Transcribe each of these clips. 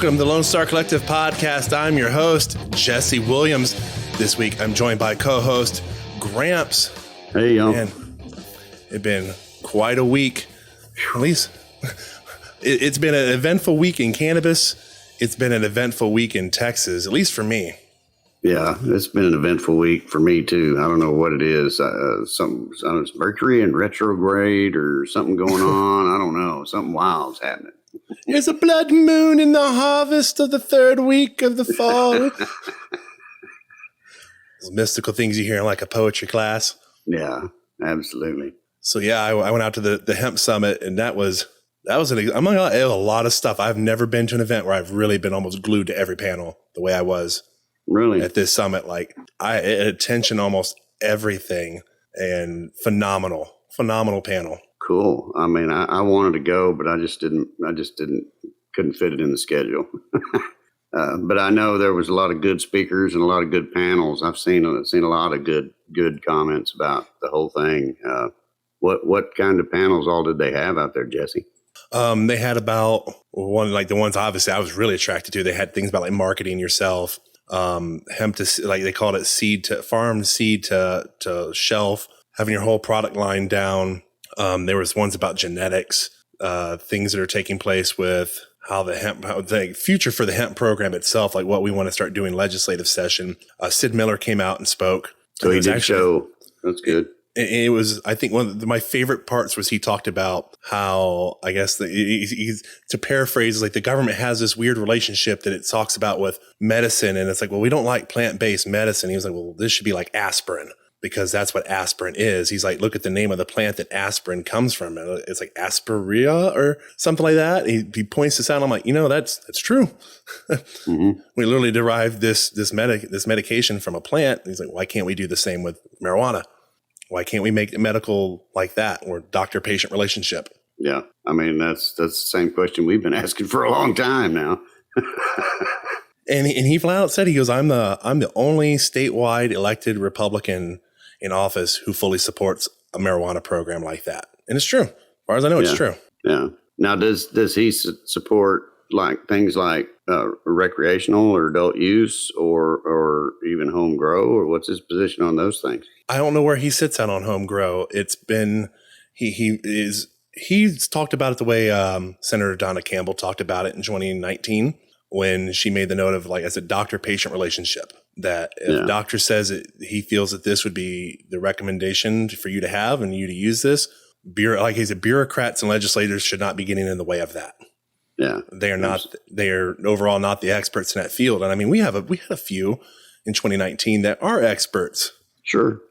Welcome to the Lonestar Collective Podcast. I'm your host, Jesse Williams. This week, I'm joined by co-host Gramps. Hey, y'all. Man, it's been quite a week. At least it's been an eventful week in cannabis. It's been an eventful week in Texas, at least for me. Yeah, it's been an eventful week for me, too. I don't know what it is. I don't know, it's Mercury in retrograde or something going on. I don't know. Something wild's happening. There's a blood moon in the harvest of the third week of the fall. Those mystical things you hear in like a poetry class. Yeah, absolutely. So yeah, I went out to the hemp summit, and that was I'm not gonna lie, a lot of stuff. I've never been to an event where I've really been almost glued to every panel the way I was. Really? At this summit. Like I attention almost everything, and phenomenal panel. Cool. I mean, I wanted to go, but I just couldn't fit it in the schedule. But I know there was a lot of good speakers and a lot of good panels. I've seen a lot of good comments about the whole thing. What kind of panels all did they have out there, Jesse? They had about one, like the ones obviously I was really attracted to. They had things about like marketing yourself, hemp to, like they called it farm seed to shelf, having your whole product line down. There was ones about genetics, things that are taking place with how the future for the hemp program itself, like what we want to start doing legislative session. Sid Miller came out and spoke. So he did show. That's good. It was, I think one of my favorite parts was he talked about how, I guess he's to paraphrase, like the government has this weird relationship that it talks about with medicine. And it's like, well, we don't like plant-based medicine. He was like, well, this should be like aspirin, because that's what aspirin is. He's like, look at the name of the plant that aspirin comes from. And it's like Asperia or something like that. He points this out. I'm like, that's true. Mm-hmm. We literally derived this medication from a plant. He's like, why can't we do the same with marijuana? Why can't we make it medical like that, or doctor-patient relationship? Yeah. I mean, that's the same question we've been asking for a long time now. And he flat out said, he goes, I'm the only statewide elected Republican in office who fully supports a marijuana program like that. And it's true. As far as I know, it's true. Yeah. Now, does he support like things like recreational or adult use or even home grow, or what's his position on those things? I don't know where he sits out on home grow. It's been, he's talked about it the way Senator Donna Campbell talked about it in 2019 when she made the note of, like, as a doctor-patient relationship, that if doctor says he feels that this would be the recommendation for you to have and you to use this, like he said, bureaucrats and legislators should not be getting in the way of that. Yeah, they are overall not the experts in that field. And I mean, we had a few in 2019 that are experts. Sure.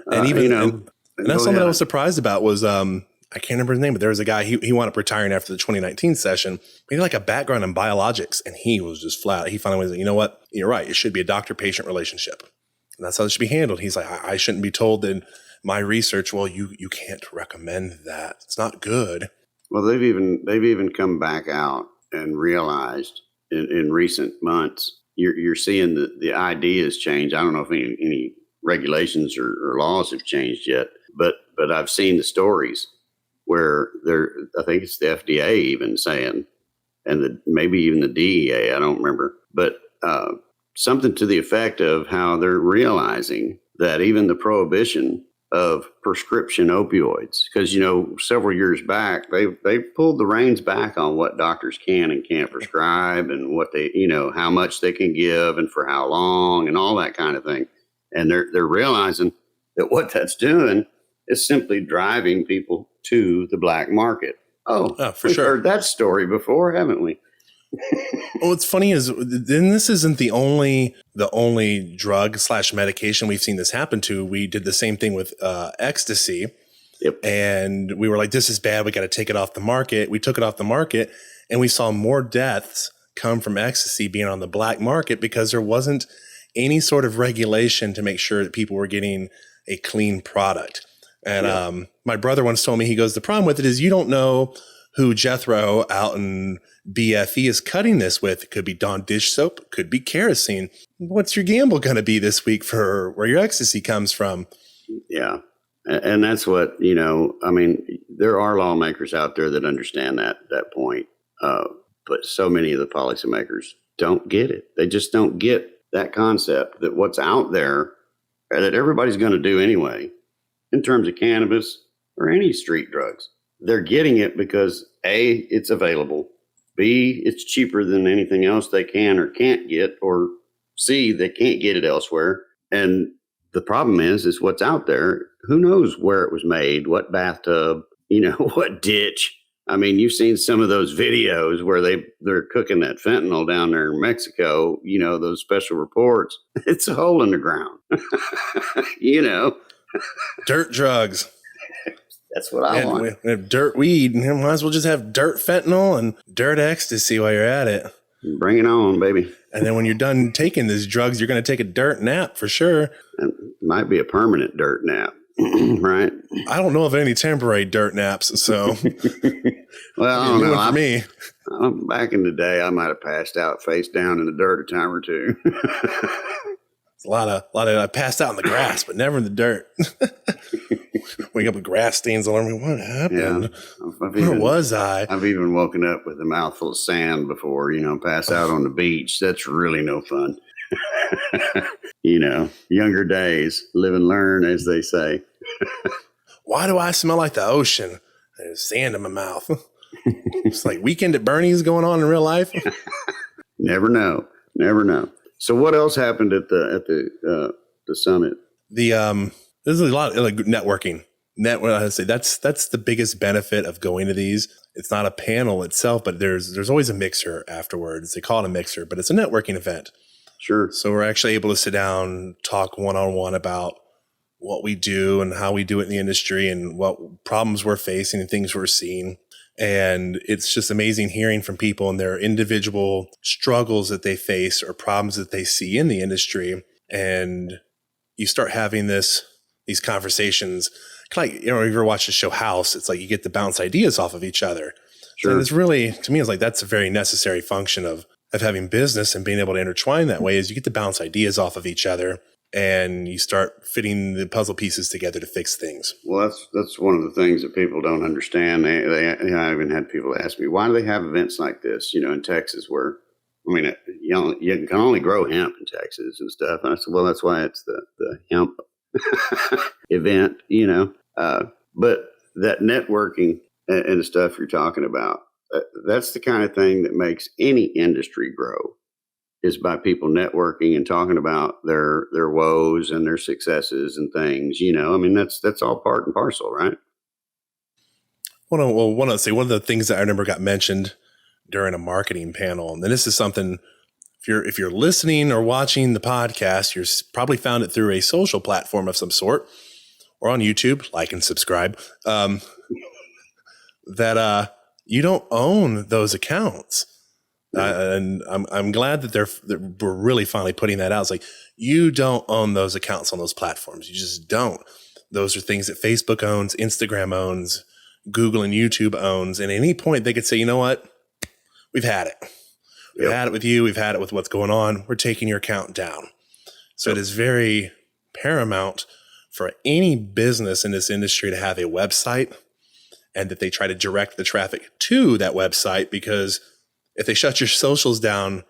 And even, and that's something I was surprised about was, I can't remember his name, but there was a guy, he wound up retiring after the 2019 session. He had like a background in biologics, and he was just flat. He finally was like, you know what? You're right. It should be a doctor-patient relationship. And that's how it should be handled. He's like, I shouldn't be told that my research, well, you can't recommend that. It's not good. Well, they've even come back out and realized in recent months, you're seeing the ideas change. I don't know if any regulations or laws have changed yet, but I've seen the stories where I think it's the FDA even saying, and maybe even the DEA, I don't remember, but something to the effect of how they're realizing that even the prohibition of prescription opioids, because, several years back, they pulled the reins back on what doctors can and can't prescribe and what they, how much they can give and for how long and all that kind of thing. And they're realizing that what that's doing is simply driving people to the black market. Oh, for sure. Heard that story before, haven't we? Well, what's funny is then this isn't the only drug / medication we've seen this happen to. We did the same thing with ecstasy. Yep. And we were like, this is bad. We got to take it off the market. We took it off the market, and we saw more deaths come from ecstasy being on the black market because there wasn't any sort of regulation to make sure that people were getting a clean product. And my brother once told me, he goes, the problem with it is you don't know who Jethro out in BFE is cutting this with. It could be Dawn dish soap, could be kerosene. What's your gamble going to be this week for where your ecstasy comes from? Yeah. And that's what, there are lawmakers out there that understand that point. But so many of the policymakers don't get it. They just don't get that concept that what's out there that everybody's going to do anyway in terms of cannabis or any street drugs. They're getting it because A, it's available. B, it's cheaper than anything else they can or can't get, or C, they can't get it elsewhere. And the problem is what's out there. Who knows where it was made, what bathtub, what ditch. I mean, you've seen some of those videos where they're cooking that fentanyl down there in Mexico, those special reports. It's a hole in the ground, Dirt drugs. That's what I want. We have dirt weed. Might as well just have dirt fentanyl and dirt ecstasy while you're at it. Bring it on, baby. And then when you're done taking these drugs, you're going to take a dirt nap for sure. It might be a permanent dirt nap, right? I don't know of any temporary dirt naps, so. Well, I don't know. For me. Back in the day, I might have passed out face down in the dirt a time or two. A lot of I passed out in the grass, but never in the dirt. Wake up with grass stains all over me. What happened? Yeah, where was I? I've even woken up with a mouthful of sand before, pass out on the beach. That's really no fun. Younger days, live and learn, as they say. Why do I smell like the ocean? There's sand in my mouth. It's like Weekend at Bernie's going on in real life. Never know. So what else happened at the summit? There's a lot of networking. I say that's the biggest benefit of going to these. It's not a panel itself, but there's always a mixer afterwards. They call it a mixer, but it's a networking event. Sure. So we're actually able to sit down, talk one-on-one about what we do and how we do it in the industry and what problems we're facing and things we're seeing. And it's just amazing hearing from people and their individual struggles that they face or problems that they see in the industry. And you start having these conversations. Kind of like, you ever watch the show House? It's like you get to bounce ideas off of each other. Sure. And it's really, to me, it's like that's a very necessary function of having business and being able to intertwine that way is you get to bounce ideas off of each other and you start fitting the puzzle pieces together to fix things. Well, that's one of the things that people don't understand. I even had people ask me, why do they have events like this, in Texas where, you can only grow hemp in Texas and stuff. And I said, well, that's why it's the hemp event, but that networking and the stuff you're talking about, that's the kind of thing that makes any industry grow, is by people networking and talking about their woes and their successes and things. That's all part and parcel, right? One of the things that I remember got mentioned during a marketing panel, and this is something, if you're listening or watching the podcast, you're probably found it through a social platform of some sort or on YouTube, like and subscribe, that you don't own those accounts. And I'm glad that we're really finally putting that out. It's like, you don't own those accounts on those platforms. You just don't. Those are things that Facebook owns, Instagram owns, Google and YouTube owns. And at any point they could say, you know what? We've had it. We've had it with you. We've had it with what's going on. We're taking your account down. So it is very paramount for any business in this industry to have a website and that they try to direct the traffic to that website, because if they shut your socials down,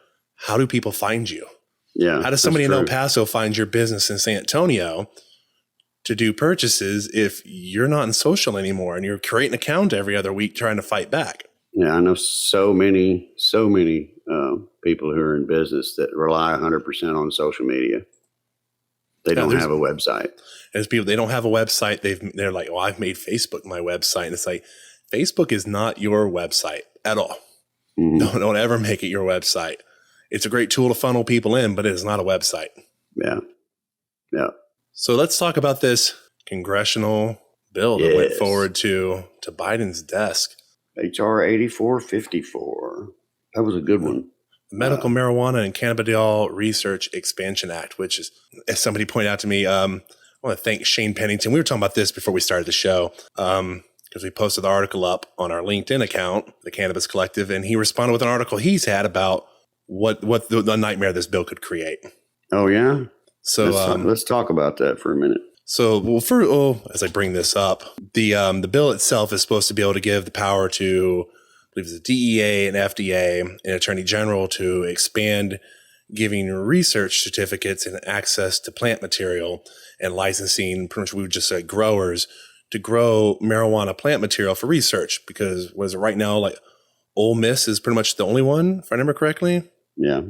how do people find you? Yeah. How does somebody in El Paso find your business in San Antonio to do purchases if you're not in social anymore and you're creating an account every other week trying to fight back? Yeah, I know so many people who are in business that rely 100% on social media. They don't have a website. There's people, they don't have a website. They're like, oh, I've made Facebook my website. And it's like, Facebook is not your website at all. Mm-hmm. Don't ever make it your website. It's a great tool to funnel people in, but it is not a website. Yeah. Yeah. So let's talk about this congressional bill that went forward to Biden's desk. HR 8454. That was a good one. The Medical Marijuana and Cannabidiol Research Expansion Act, which is, as somebody pointed out to me, I want to thank Shane Pennington. We were talking about this before we started the show, because we posted the article up on our LinkedIn account, the Cannabis Collective, and he responded with an article he's had about what the nightmare this bill could create. Oh, yeah? So let's talk about that for a minute. So, as I bring this up, the bill itself is supposed to be able to give the power to believe it's the DEA and FDA and Attorney General to expand giving research certificates and access to plant material and licensing, pretty much we would just say growers to grow marijuana plant material for research, because was it right now, like Ole Miss is pretty much the only one, if I remember correctly. Yeah.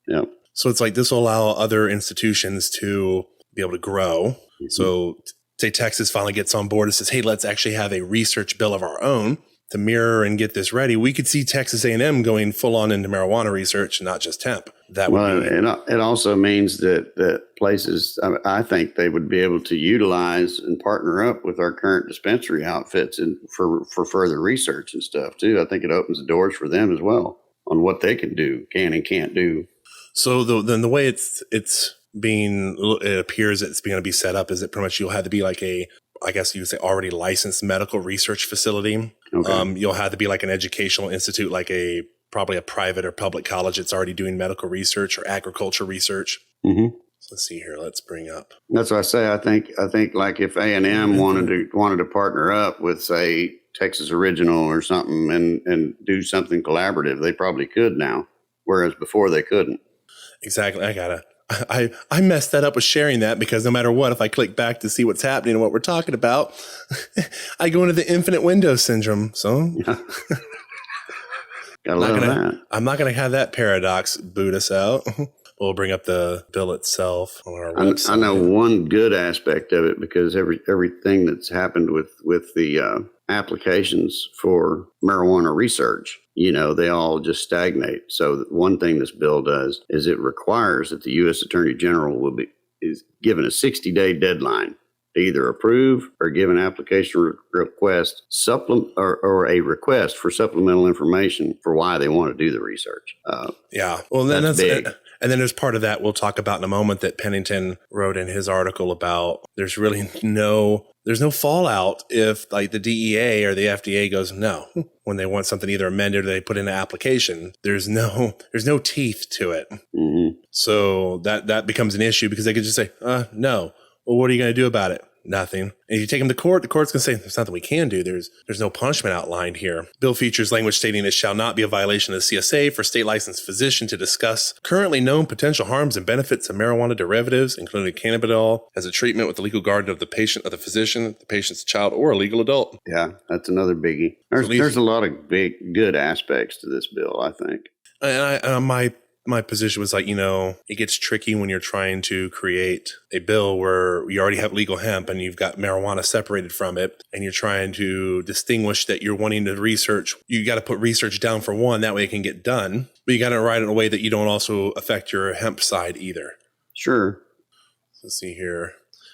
Yeah. So it's like this will allow other institutions to be able to grow. Mm-hmm. So say Texas finally gets on board and says, hey, let's actually have a research bill of our own to mirror and get this ready. We could see Texas A&M going full on into marijuana research and not just hemp. That would it also means that places, I think they would be able to utilize and partner up with our current dispensary outfits and for further research and stuff too. I think it opens the doors for them as well on what they can do, can and can't do. So then the way it appears it's going to be set up is that pretty much you'll have to be like I guess you would say already licensed medical research facility. Okay. You'll have to be like an educational institute, like probably a private or public college that's already doing medical research or agriculture research. Mm-hmm. So let's see here. Let's bring up. That's what I say. I think like if A&M wanted to partner up with, say, Texas Original or something and do something collaborative, they probably could now, whereas before they couldn't. Exactly. I messed that up with sharing that, because no matter what, if I click back to see what's happening and what we're talking about, I go into the infinite window syndrome. So gotta love that. I'm not going to have that paradox boot us out. We'll bring up the bill itself on our website. I know one good aspect of it, because everything that's happened with the applications for marijuana research, they all just stagnate. So one thing this bill does is it requires that the U.S. Attorney General is given a 60-day deadline to either approve or give an application request or a request for supplemental information for why they want to do the research. Yeah. Well, then that's big. And then there's part of that we'll talk about in a moment that Pennington wrote in his article about there's really no fallout if like the DEA or the FDA goes no when they want something either amended or they put in an application. There's no teeth to it. Mm-hmm. So that becomes an issue, because they could just say no. Well, what are you going to do about it? Nothing. And if you take them to court, the court's going to say there's nothing we can do. There's no punishment outlined here. Bill features language stating it shall not be a violation of the CSA for state licensed physician to discuss currently known potential harms and benefits of marijuana derivatives, including Cannabidiol, as a treatment with the legal guardian of the patient, of the physician, the patient's child, or a legal adult. Yeah, that's another biggie. There's a lot of big good aspects to this bill, I think. And my position was like, it gets tricky when you're trying to create a bill where you already have legal hemp and you've got marijuana separated from it, and you're trying to distinguish that you're wanting to research. You got to put research down for one, that way it can get done, but you got to write it in a way that you don't also affect your hemp side either. Sure. Let's see here.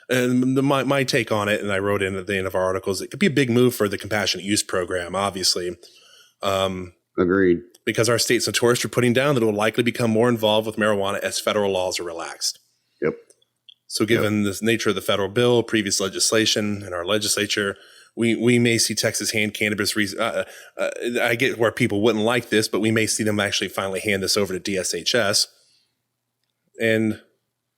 And my take on it, and I wrote in at the end of our articles, it could be a big move for the compassionate use program, obviously. Agreed. Because our state's notorious for putting down that it will likely become more involved with marijuana as federal laws are relaxed. Yep. So given the nature of the federal bill, previous legislation, and our legislature, we may see Texas hand cannabis. I get where people wouldn't like this, but we may see them actually finally hand this over to DSHS. And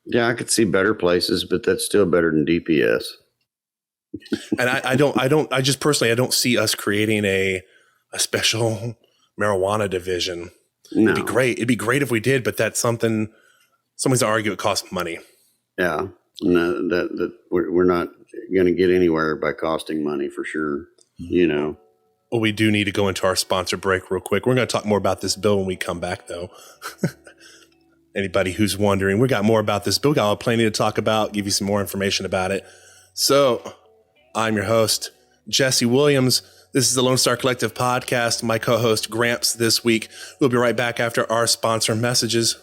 yeah, I could see better places, but that's still better than DPS. And I don't see us creating a special marijuana division. No. It'd be great if we did, but that's something somebody's argue it costs money. Yeah. No, that we're not going to get anywhere by costing money for sure. Well, we do need to go into our sponsor break real quick. We're going to talk more about this bill when we come back, though. Anybody who's wondering, we got more about this bill. We got plenty to talk about, give you some more information about it. So I'm your host, Jesse Williams. This is the Lonestar Collective podcast. My co-host, Gramps, this week. We'll be right back after our sponsor messages.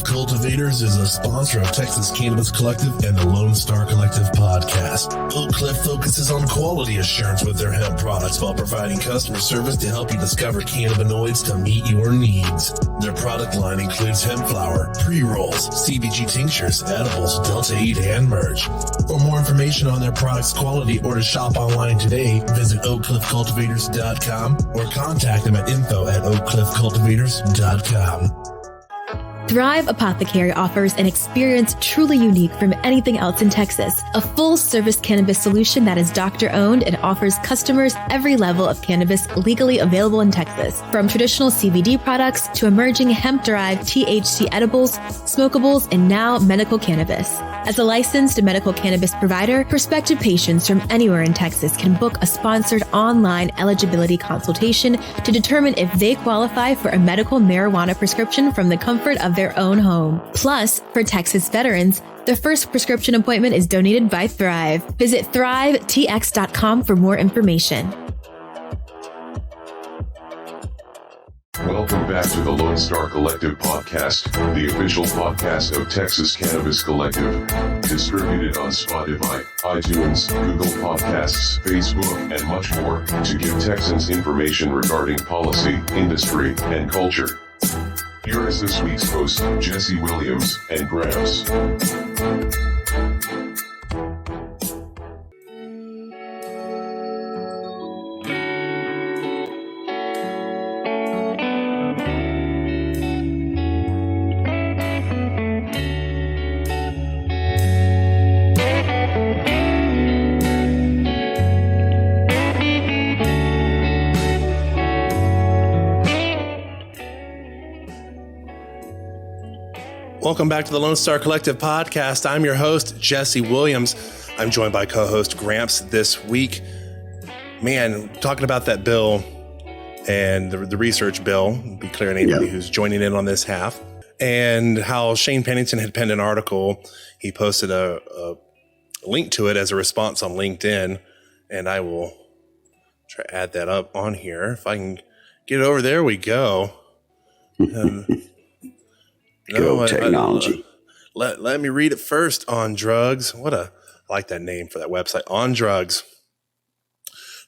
Cultivators is a sponsor of Texas Cannabis Collective and the Lonestar Collective podcast. Oak Cliff focuses on quality assurance with their hemp products while providing customer service to help you discover cannabinoids to meet your needs. Their product line includes hemp flower, pre-rolls, CBG tinctures, edibles, Delta 8, and merch. For more information on their products' quality or to shop online today, visit oakcliffcultivators.com or contact them at info@oakcliffcultivators.com. Thrive Apothecary offers an experience truly unique from anything else in Texas. A full-service cannabis solution that is doctor-owned and offers customers every level of cannabis legally available in Texas. From traditional CBD products to emerging hemp-derived THC edibles, smokables, and now medical cannabis. As a licensed medical cannabis provider, prospective patients from anywhere in Texas can book a sponsored online eligibility consultation to determine if they qualify for a medical marijuana prescription from the comfort of their own home. Plus, for Texas veterans, the first prescription appointment is donated by Thrive. Visit thrivetx.com for more information. Welcome back to the Lonestar Collective podcast, the official podcast of Texas Cannabis Collective. Distributed on Spotify, iTunes, Google Podcasts, Facebook, and much more, to give Texans information regarding policy, industry, and culture. Here is this week's host, Jesse Williams and Gramps. Welcome back to the Lonestar Collective podcast. I'm your host, Jesse Williams. I'm joined by co-host Gramps this week. Man, talking about that bill and the research bill, be clear to anybody who's joining in on this half, and how Shane Pennington had penned an article. He posted a link to it as a response on LinkedIn, and I will try to add that up on here. If I can get it over, there we go. Technology. Let me read it first. On Drugs. I like that name for that website. On Drugs.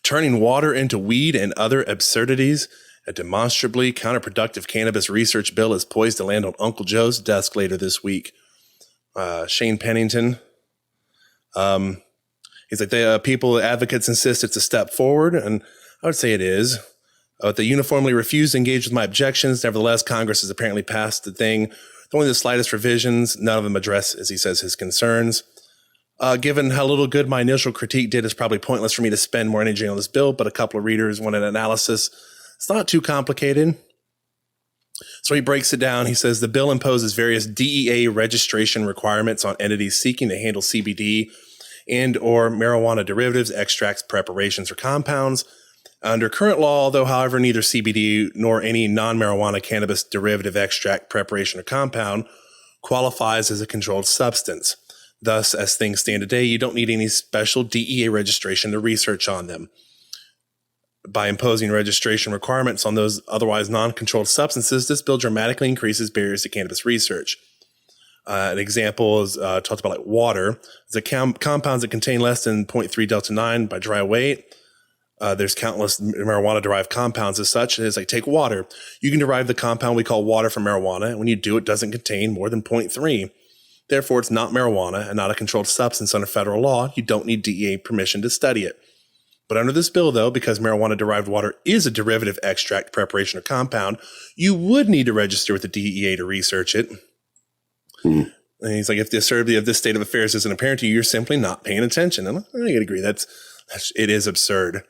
Turning water into weed and other absurdities. A demonstrably counterproductive cannabis research bill is poised to land on Uncle Joe's desk later this week. Shane Pennington. He's like, people, advocates insist it's a step forward, and I would say it is. They uniformly refuse to engage with my objections. Nevertheless, Congress has apparently passed the thing. Only the slightest revisions. None of them address, as he says, his concerns. Given how little good my initial critique did, it's probably pointless for me to spend more energy on this bill, but a couple of readers want an analysis. It's not too complicated. So he breaks it down. He says the bill imposes various DEA registration requirements on entities seeking to handle CBD and or marijuana derivatives, extracts, preparations, or compounds. Under current law, though, however, neither CBD nor any non-marijuana cannabis derivative, extract, preparation, or compound qualifies as a controlled substance. Thus, as things stand today, you don't need any special DEA registration to research on them. By imposing registration requirements on those otherwise non-controlled substances, this bill dramatically increases barriers to cannabis research. An example is talked about like water. The compounds that contain less than 0.3 delta 9 by dry weight. There's countless marijuana-derived compounds as such. It's like, take water. You can derive the compound we call water from marijuana, and when you do, it doesn't contain more than 0.3. Therefore, it's not marijuana and not a controlled substance under federal law. You don't need DEA permission to study it. But under this bill, though, because marijuana-derived water is a derivative, extract, preparation, or compound, you would need to register with the DEA to research it. And he's like, if the absurdity of this state of affairs isn't apparent to you, you're simply not paying attention. And I can agree. It is absurd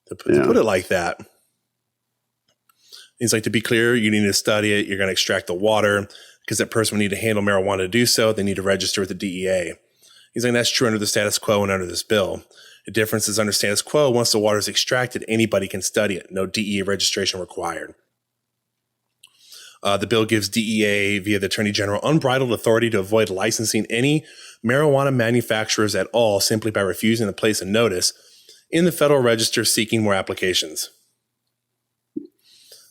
to put it like that. He's like, to be clear, you need to study it. You're going to extract the water because that person would need to handle marijuana to do so. They need to register with the DEA. He's like, that's true under the status quo and under this bill. The difference is under status quo, once the water is extracted, anybody can study it. No DEA registration required. The bill gives DEA, via the Attorney General, unbridled authority to avoid licensing any marijuana manufacturers at all simply by refusing to place a notice in the Federal Register seeking more applications.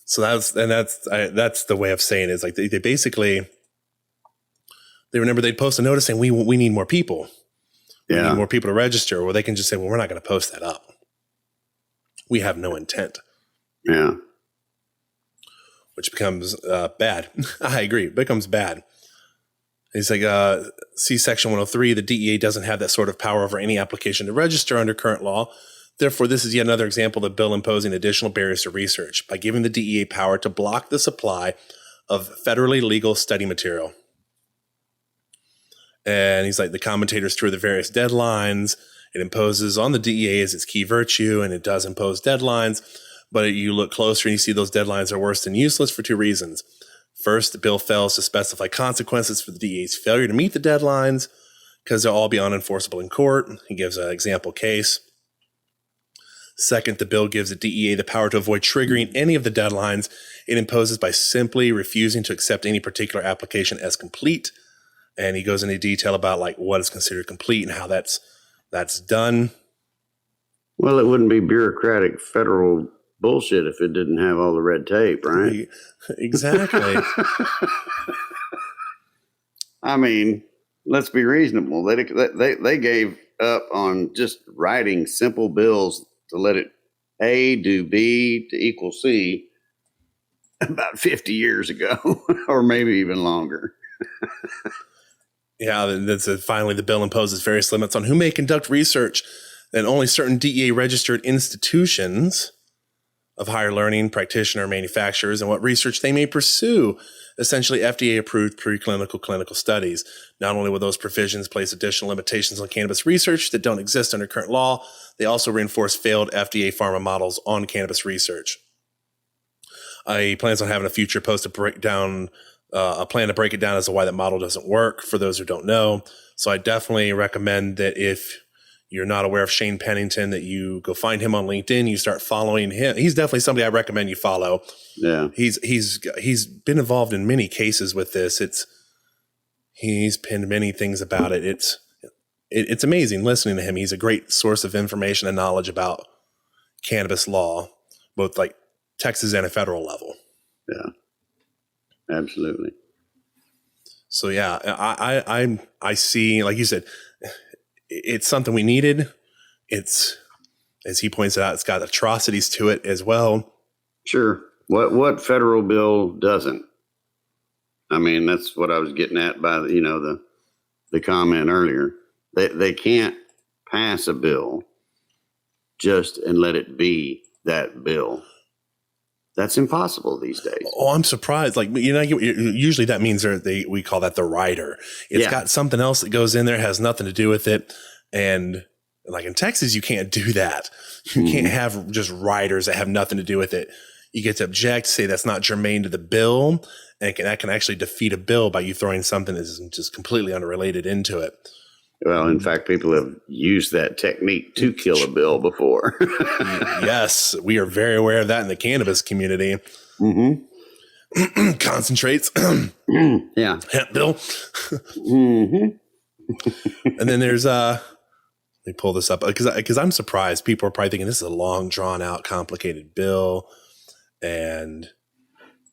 So that's the way of saying it. Is like they basically, they remember they'd post a notice saying we need more people. We need more people to register, or they can just say, well, we're not going to post that up. We have no intent. Yeah. Which becomes bad. I agree. It becomes bad. He's like, see Section 103, the DEA doesn't have that sort of power over any application to register under current law. Therefore, this is yet another example of the bill imposing additional barriers to research by giving the DEA power to block the supply of federally legal study material. And he's like, the commentators through the various deadlines. It imposes on the DEA as its key virtue, and it does impose deadlines. But you look closer and you see those deadlines are worse than useless for two reasons. First, the bill fails to specify consequences for the DEA's failure to meet the deadlines because they'll all be unenforceable in court. He gives an example case. Second, the bill gives the DEA the power to avoid triggering any of the deadlines it imposes by simply refusing to accept any particular application as complete. And he goes into detail about like what is considered complete and how that's done. Well, it wouldn't be bureaucratic federal bullshit if it didn't have all the red tape, right? Exactly. I mean, let's be reasonable. They gave up on just writing simple bills to let it A do B to equal C about 50 years ago, or maybe even longer. Yeah, that's finally the bill imposes various limits on who may conduct research, and only certain DEA registered institutions of higher learning, practitioner, manufacturers, and what research they may pursue. Essentially, FDA-approved preclinical clinical studies. Not only will those provisions place additional limitations on cannabis research that don't exist under current law, they also reinforce failed FDA pharma models on cannabis research. He plans on having a future post to break down a plan to break it down as to why that model doesn't work for those who don't know. So I definitely recommend that if you're not aware of Shane Pennington, that you go find him on LinkedIn. You start following him. He's definitely somebody I recommend you follow. Yeah. He's been involved in many cases with this. He's pinned many things about it. It's amazing listening to him. He's a great source of information and knowledge about cannabis law, both like Texas and a federal level. Yeah. Absolutely. So yeah, I see, like you said, it's something we needed. It's, as he points out, it's got atrocities to it as well. Sure. What federal bill doesn't? I mean, that's what I was getting at by the comment earlier. They can't pass a bill just and let it be that bill. That's impossible these days. Oh, I'm surprised. Like, usually that means we call that the rider. It's got something else that goes in there, has nothing to do with it. And like in Texas, you can't do that. You can't have just riders that have nothing to do with it. You get to object, say that's not germane to the bill. And that can actually defeat a bill by you throwing something that's just completely unrelated into it. Well, in fact, people have used that technique to kill a bill before. Yes, we are very aware of that in the cannabis community. Mm-hmm. Concentrates. Yeah. Hemp bill. Mm-hmm. And then there's let me pull this up because I'm surprised. People are probably thinking this is a long, drawn out, complicated bill. And,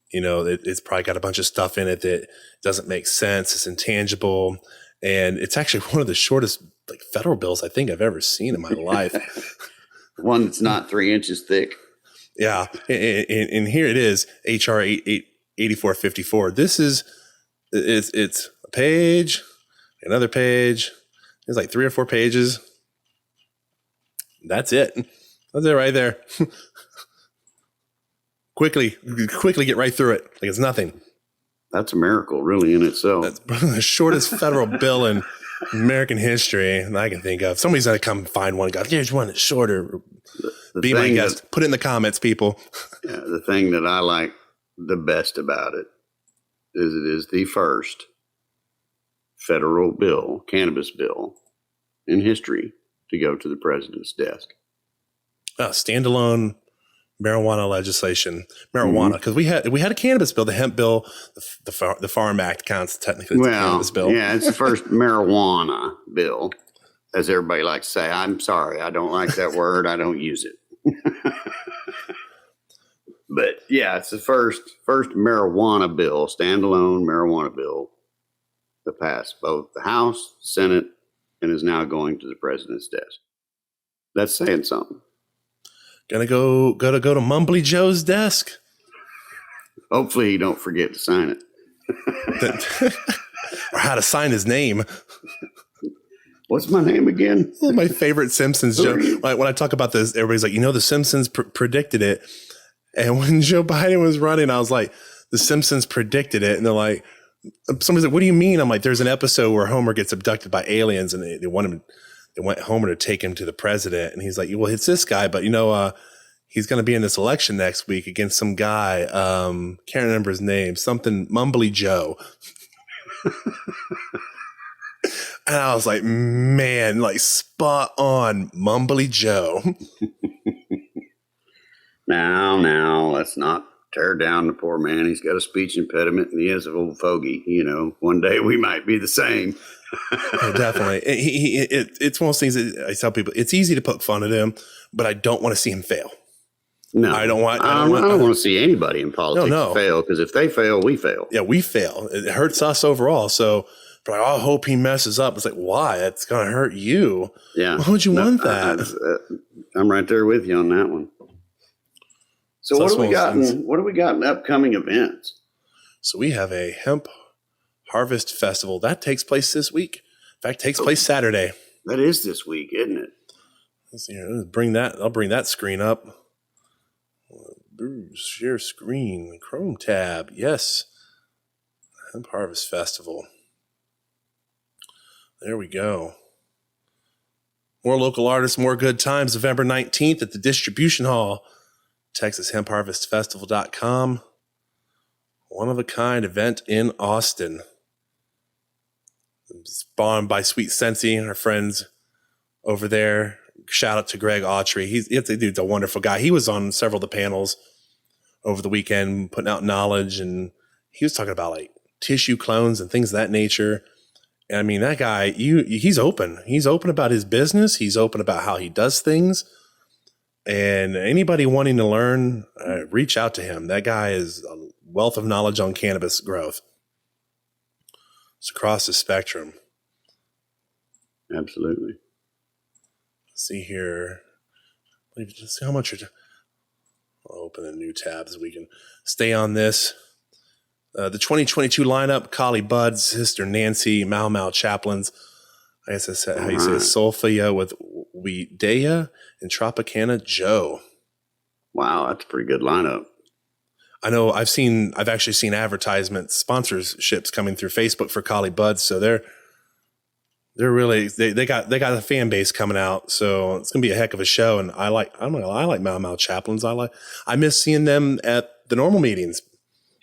it's probably got a bunch of stuff in it that doesn't make sense. It's intangible. And it's actually one of the shortest federal bills I think I've ever seen in my life. One that's not 3 inches thick. Yeah. And here it is, HR 8454. This is, it's a page, another page. There's like 3 or 4 pages. That's it. That's it right there. Quickly get right through it. Like it's nothing. That's a miracle, really, in itself. That's the shortest federal bill in American history that I can think of. Somebody's got to come find one and go, here's one that's shorter. Be my guest. Put it in the comments, people. Yeah, the thing that I like the best about it is the first federal bill, cannabis bill, in history to go to the president's desk. Standalone marijuana legislation, because we had a cannabis bill, the hemp bill, the Farm Act counts technically as a cannabis bill. Yeah, it's the first marijuana bill, as everybody likes to say. I'm sorry, I don't like that word. I don't use it. But yeah, it's the first marijuana bill, standalone marijuana bill, that passed both the House, Senate, and is now going to the president's desk. That's saying something. Gotta go to Mumbly Joe's desk. Hopefully he don't forget to sign it. Or how to sign his name. What's my name again? My favorite Simpsons joke. When I talk about this, everybody's like, the Simpsons predicted it. And when Joe Biden was running, I was like, The Simpsons predicted it, and they're like, somebody's like, what do you mean? I'm like, there's an episode where Homer gets abducted by aliens, and they want Homer to take him to the president, and he's like, well, it's this guy, but he's going to be in this election next week against some guy. Can't remember his name. Something Mumbly Joe. And I was like, man, like spot on, Mumbly Joe. Now, let's not tear down the poor man. He's got a speech impediment and he is an old fogey. One day we might be the same. Oh, definitely. It's one of those things that I tell people, it's easy to poke fun at him, but I don't want to see him fail. No, I don't want to see anybody in politics fail, because if they fail, we fail. Yeah, we fail. It hurts us overall. So, but I hope he messes up. It's like, why? It's going to hurt you. Yeah. Why would you want that? I'm right there with you on that one. So what do we got in upcoming events? So we have a hemp harvest festival that takes place this week. In fact, takes place Saturday. That is this week, isn't it? Let's see here. I'll bring that screen up. Share screen, Chrome tab. Yes. Hemp Harvest Festival. There we go. More local artists, more good times. November 19th at the Distribution Hall. TexasHempHarvestFestival.com. One of a kind event in Austin. Spawned by Sweet Sensi and our friends over there. Shout out to Greg Autry. The dude's a wonderful guy. He was on several of the panels over the weekend, putting out knowledge, and he was talking about like tissue clones and things of that nature. And I mean, that guy, he's open. He's open about his business. He's open about how he does things. And anybody wanting to learn, reach out to him. That guy is a wealth of knowledge on cannabis growth. It's across the spectrum. Absolutely. Let's see here. Let's see how much I'll open a new tab so we can stay on this. The 2022 lineup: Collie Buds, Sister Nancy, Mau Mau Chaplains. I guess that's how you say it. Sophia with Weedea and Tropicana Joe. Wow, that's a pretty good lineup. I know I've actually seen advertisements, sponsorships coming through Facebook for Collie Buds. So they're really, they got a fan base coming out. So it's going to be a heck of a show. And I like Mau Mau Chaplains. I miss seeing them at the normal meetings.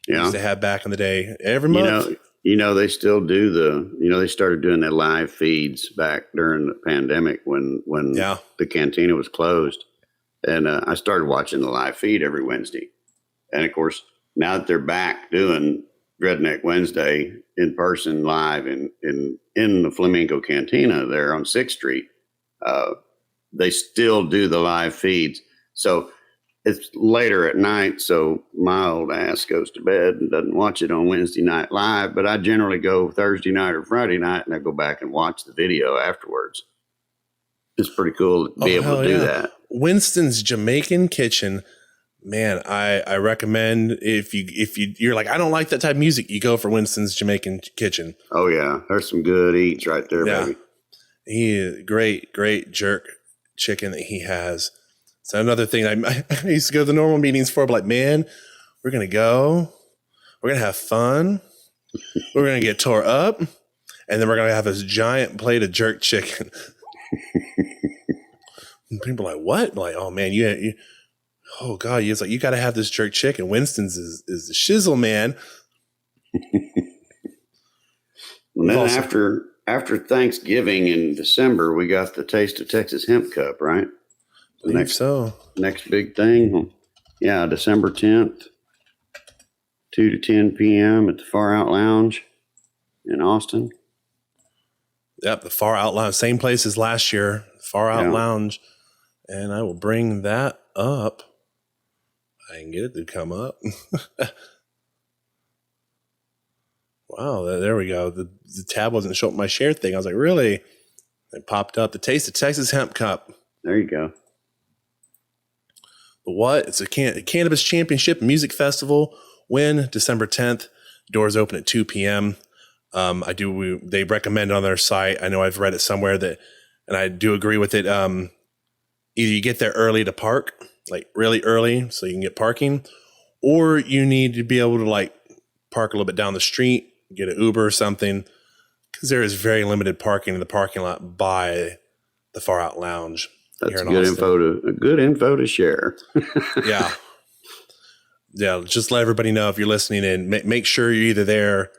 Yeah. Used to have back in the day every month. They still do they started doing their live feeds back during the pandemic when the cantina was closed. And I started watching the live feed every Wednesday. And of course, now that they're back doing Redneck Wednesday in person live in the Flamenco Cantina there on 6th Street, they still do the live feeds. So it's later at night, so my old ass goes to bed and doesn't watch it on Wednesday night live, but I generally go Thursday night or Friday night and I go back and watch the video afterwards. It's pretty cool to be able to do that. Winston's Jamaican Kitchen. Man, I recommend if you're like, I don't like that type of music, you go for Winston's Jamaican Kitchen. Oh yeah, there's some good eats right there, baby. He is great jerk chicken that he has. So another thing I used to go to the normal meetings for, but like, man, we're gonna have fun, we're gonna get tore up, and then we're gonna have this giant plate of jerk chicken. And people are like, what? Like, oh man, you oh God, it's like, you got to have this jerk chicken. Winston's is the shizzle, man. And then after Thanksgiving in December, we got the Taste of Texas Hemp Cup, right? Next big thing. Yeah, December 10th, 2 to 10 p.m. at the Far Out Lounge in Austin. Yep, the Far Out Lounge. Same place as last year, Far Out Lounge. And I will bring that up. I can get it to come up. Wow, there we go. The tab wasn't showing my share thing. I was like, really? It popped up. The Taste of Texas Hemp Cup. There you go. The what? It's a Cannabis Championship Music Festival. When? December 10th. Doors open at 2 p.m. They recommend on their site. I know I've read it somewhere and I do agree with it. Either you get there early to park, like really early, so you can get parking, or you need to be able to like park a little bit down the street, get an Uber or something, because there is very limited parking in the parking lot by the Far Out Lounge. That's good info to share. Yeah. Yeah. Just let everybody know if you're listening in. Make sure you're either there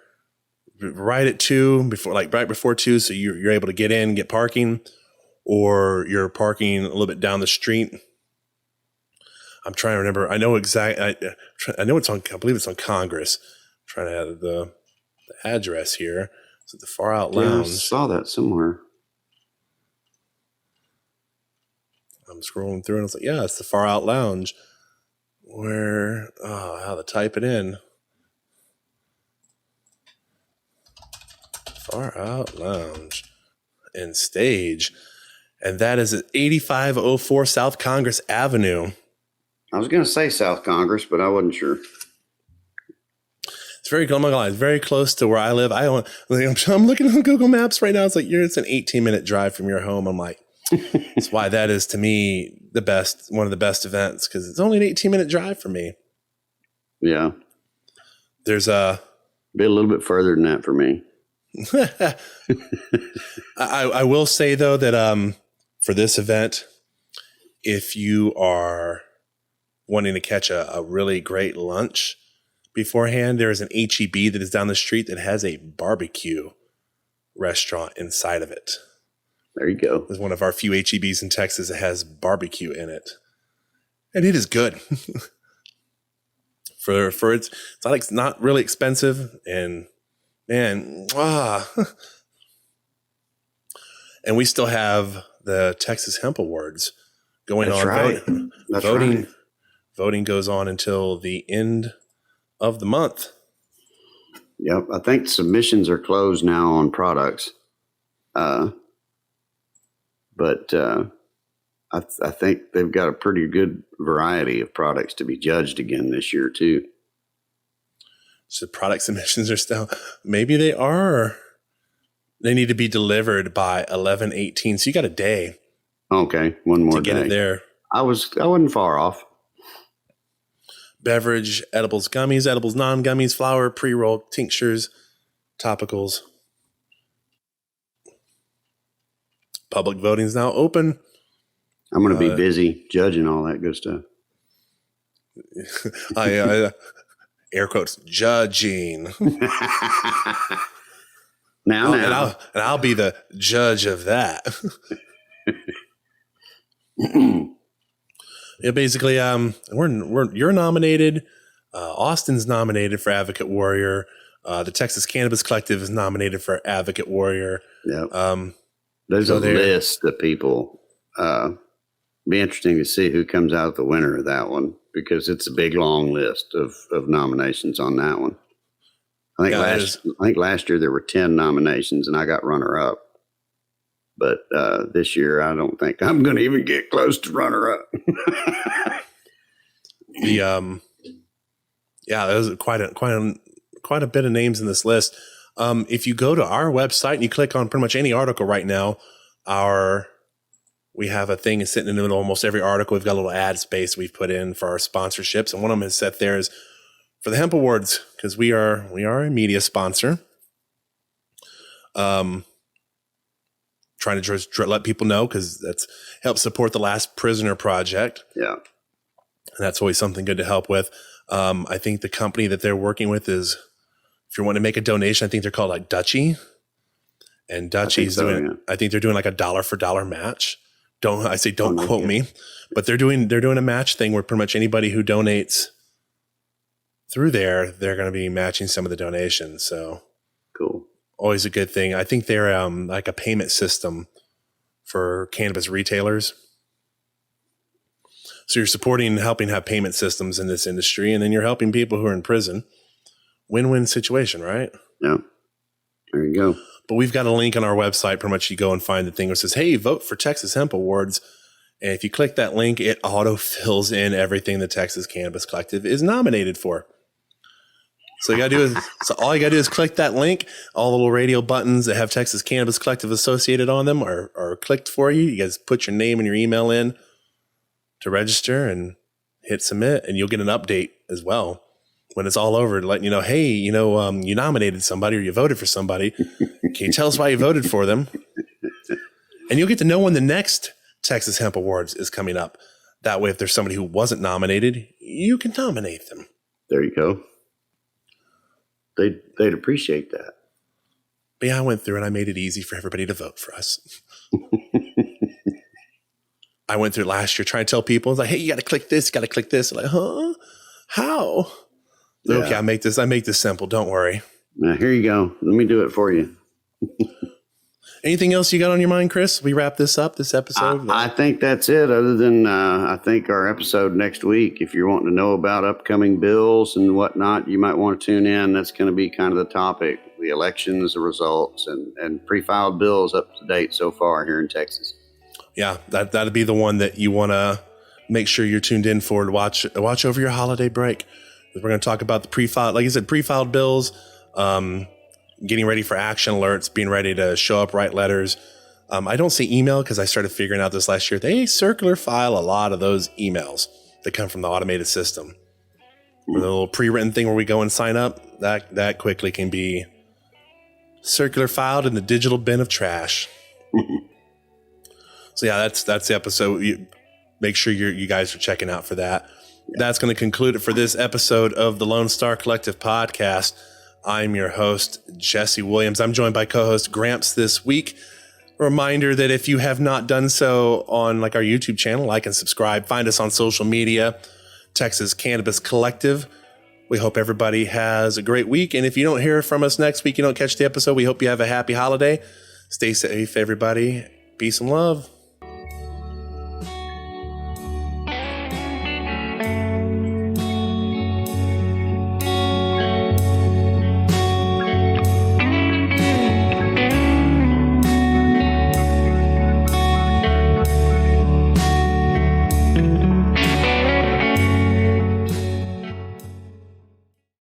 right at 2 before, like right before 2, so you're able to get in, get parking, or you're parking a little bit down the street. I'm trying to remember. I know exactly. I know it's on. I believe it's on Congress. I'm trying to have the address here. It's at the Far Out Lounge. I saw that somewhere. I'm scrolling through and it's like, yeah, it's the Far Out Lounge. How to type it in. Far Out Lounge and Stage. And that is at 8504 South Congress Avenue. I was going to say South Congress, but I wasn't sure. It's very, oh my God, it's very close to where I live. I'm looking on Google Maps right now. It's like, it's an 18-minute drive from your home. I'm like, that's why that is to me one of the best events, because it's only an 18-minute drive for me. Yeah. There's be a little bit further than that for me. I will say though that for this event, if you are wanting to catch a really great lunch beforehand, there is an HEB that is down the street that has a barbecue restaurant inside of it. There you go. There's one of our few HEBs in Texas that has barbecue in it, and it is good. for it's not really expensive, and man, and we still have the Texas Hemp Awards going That's on. Right. That's right. Voting goes on until the end of the month. Yep. I think submissions are closed now on products. But I think they've got a pretty good variety of products to be judged again this year, too. So product submissions are still, maybe they are. They need to be delivered by 11/18. So you got a day. Okay. One more day. To get it there. I wasn't far off. Beverage, edibles, gummies, edibles, non-gummies, flower, pre-roll, tinctures, topicals. Public voting is now open. I'm going to be busy judging all that good stuff. I air quotes, judging. now. And I'll be the judge of that. Yeah, basically, you're nominated. Austin's nominated for Advocate Warrior. The Texas Cannabis Collective is nominated for Advocate Warrior. Yeah. There's a list of people. Be interesting to see who comes out the winner of that one, because it's a big, long list of nominations on that one. I think last year there were 10 nominations and I got runner up. But this year, I don't think I'm going to even get close to runner up. There's quite a bit of names in this list. If you go to our website and you click on pretty much any article right now, we have a thing sitting in the middle of almost every article. We've got a little ad space we've put in for our sponsorships, and one of them is set there is for the Hemp Awards, because we are a media sponsor. Trying to just let people know, because that's helps support the Last Prisoner Project. Yeah, and that's always something good to help with. I think the company that they're working with is, if you want to make a donation, I think they're called like Dutchie. And Dutchie's I think they're doing like a dollar for dollar match. Don't quote me, but they're doing a match thing where pretty much anybody who donates through there, they're going to be matching some of the donations. So cool. Always a good thing. I think they're like a payment system for cannabis retailers. So you're supporting and helping have payment systems in this industry, and then you're helping people who are in prison. Win-win situation, right? Yeah. There you go. But we've got a link on our website. Pretty much you go and find the thing that says, hey, vote for Texas Hemp Awards. And if you click that link, it auto fills in everything the Texas Cannabis Collective is nominated for. So all you gotta do is click that link. All the little radio buttons that have Texas Cannabis Collective associated on them are clicked for you. You guys put your name and your email in to register and hit submit, and you'll get an update as well. when it's all over, letting you know, hey, you nominated somebody or you voted for somebody. Can you tell us why you voted for them? And you'll get to know when the next Texas Hemp Awards is coming up. That way, if there's somebody who wasn't nominated, you can nominate them. There you go. They'd appreciate that. But yeah, I went through and I made it easy for everybody to vote for us. I went through it last year trying to tell people, I was like, hey, you got to click this, you got to click this. I'm like, huh? How? Yeah. Okay, I make this simple. Don't worry. Now, here you go. Let me do it for you. Anything else you got on your mind, Chris? We wrap this up, this episode? I think that's it. Other than I think our episode next week, if you're wanting to know about upcoming bills and whatnot, you might want to tune in. That's going to be kind of the topic. The elections, the results, and pre-filed bills up to date so far here in Texas. Yeah, that'd be the one that you want to make sure you're tuned in for to watch over your holiday break. We're going to talk about the pre-filed, like I said, pre-filed bills, getting ready for action alerts, being ready to show up, write letters. I don't say email because I started figuring out this last year. They circular file a lot of those emails that come from the automated system. Or the little pre-written thing where we go and sign up, that quickly can be circular filed in the digital bin of trash. So yeah, that's the episode. Make sure you guys are checking out for that. That's going to conclude it for this episode of the Lonestar Collective podcast. I'm your host, Jesse Williams. I'm joined by co-host Gramps this week. A reminder that if you have not done so on like our YouTube channel, like and subscribe. Find us on social media, Texas Cannabis Collective. We hope everybody has a great week. And if you don't hear from us next week, you don't catch the episode, we hope you have a happy holiday. Stay safe, everybody. Peace and love.